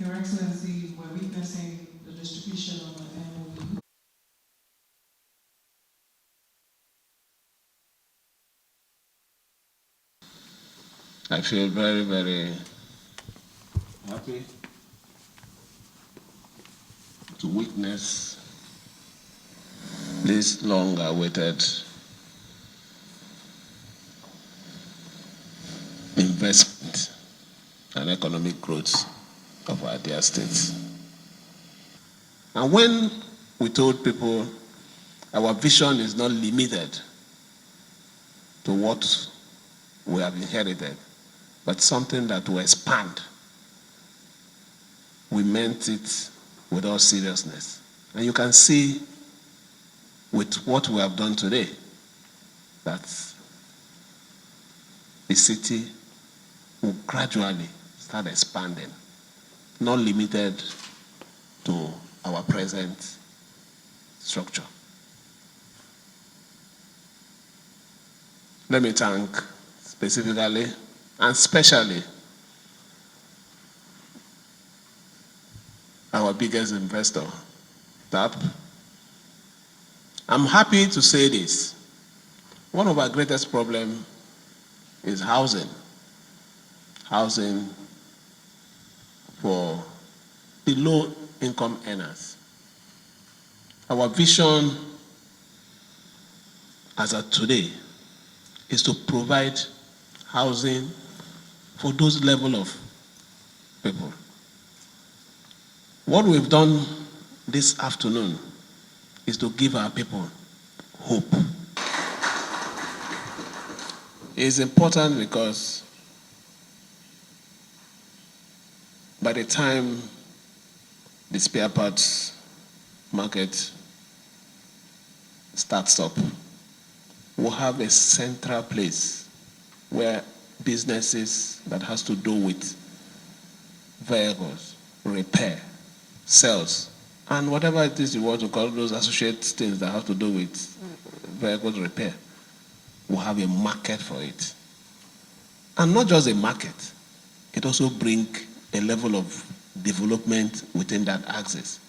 Your Excellency, we're witnessing the distribution of an MOU. I feel very, very happy to witness this long-awaited investment and economic growth of our dear states. And when we told people our vision is not limited to what we have inherited, but something that will expand, we meant it with all seriousness. And you can see with what we have done today that the city will gradually start expanding, not limited to our present structure. Let me thank specifically and specially our biggest investor, TAP. I'm happy to say this. One of our greatest problems is housing. Housing for the low-income earners. Our vision as of today is to provide housing for those level of people. What we've done this afternoon is to give our people hope. It's important because by the time the spare parts market starts up, we'll have a central place where businesses that has to do with vehicles, repair, sales, and whatever it is you want to call those associated things that have to do with vehicles repair, will have a market for it. And not just a market, it also brings a level of development within that axis.